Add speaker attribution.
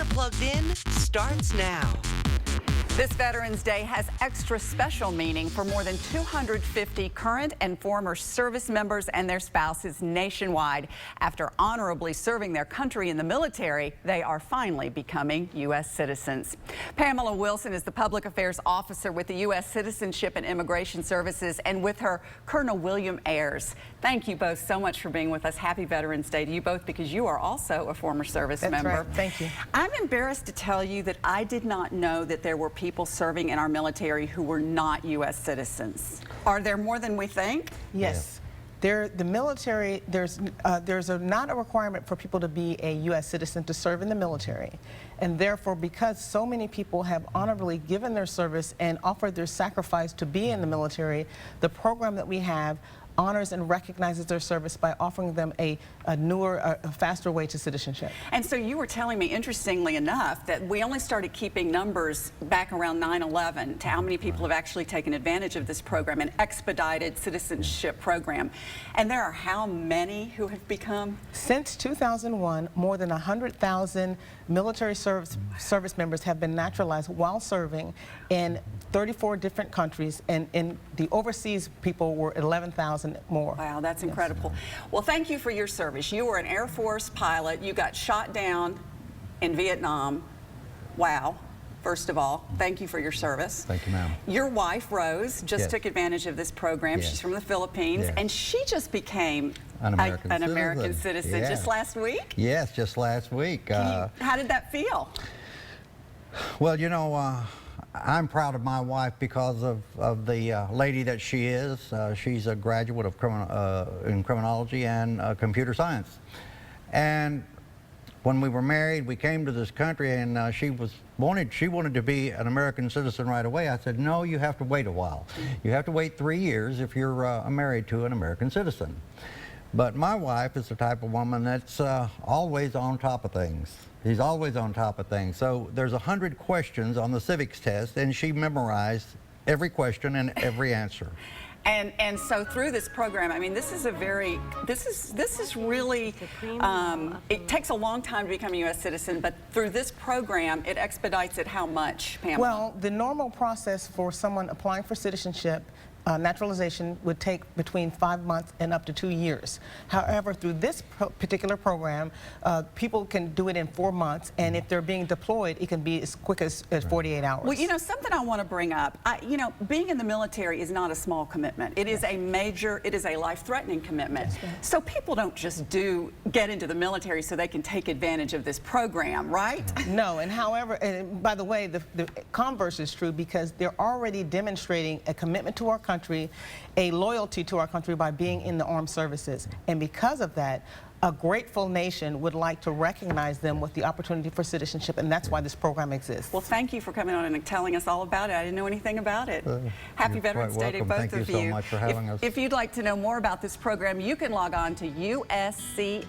Speaker 1: You're Plugged In starts now.
Speaker 2: This Veterans Day has extra special meaning for more than 250 current and former service members and their spouses nationwide. After honorably serving their country in the military, they are finally becoming U.S. citizens. Pamela Wilson is the Public Affairs Officer with the U.S. Citizenship and Immigration Services, and with her, Colonel William Ayers. Thank you both so much for being with us. Happy Veterans Day to you both, because you are also a former service member.
Speaker 3: Right. Thank you.
Speaker 2: I'm embarrassed to tell you that I did not know that there were people serving in our military who were not U.S. citizens. Are there more than we think?
Speaker 3: Yes. The military, there's not a requirement for people to be a U.S. citizen to serve in the military. And therefore, because so many people have honorably given their service and offered their sacrifice to be in the military, the program that we have honors and recognizes their service by offering them a newer, faster way to citizenship.
Speaker 2: And so you were telling me, interestingly enough, that we only started keeping numbers back around 9/11 to how many people have actually taken advantage of this program, an expedited citizenship program. And there are how many who have become?
Speaker 3: Since 2001, more than 100,000 military service members have been naturalized while serving in 34 different countries, and in the overseas people were 11,000 more.
Speaker 2: Wow, that's incredible. Well, thank you for your service. You were an Air Force pilot. You got shot down in Vietnam. Wow. First of all, thank you for your service.
Speaker 4: Thank you, ma'am.
Speaker 2: Your wife, Rose, just took advantage of this program.
Speaker 4: Yes.
Speaker 2: She's from the Philippines, and she just became
Speaker 4: an
Speaker 2: American citizen just last week?
Speaker 4: Yes, just last week.
Speaker 2: How did that feel?
Speaker 4: Well, you know, I'm proud of my wife because of the lady that she is. She's a graduate of in criminology and computer science. And when we were married, we came to this country, and she wanted to be an American citizen right away. I said, no, you have to wait a while. You have to wait 3 years if you're married to an American citizen. But my wife is the type of woman that's always on top of things. She's always on top of things. So there's 100 questions on the civics test, and she memorized every question and every answer.
Speaker 2: And so through this program, I mean, this is really, it takes a long time to become a U.S. citizen, but through this program, it expedites it how much, Pamela?
Speaker 3: Well, the normal process for someone applying for citizenship, naturalization, would take between 5 months and up to 2 years. However, through this particular program, people can do it in 4 months, and if they're being deployed, it can be as quick as 48 hours.
Speaker 2: Well, you know, something I want to bring up, you know, being in the military is not a small commitment. It is a major, it is a life-threatening commitment. So people don't just get into the military so they can take advantage of this program, right?
Speaker 3: No, and however, and by the way, the converse is true, because they're already demonstrating a commitment to our country, a loyalty to our country by being in the armed services. And because of that, a grateful nation would like to recognize them with the opportunity for citizenship, and that's why this program exists.
Speaker 2: Well, thank you for coming on and telling us all about it. I didn't know anything about it. Happy Veterans Day to both of you.
Speaker 4: Thank you so much for having us.
Speaker 2: If you'd like to know more about this program, you can log on to uscis.gov.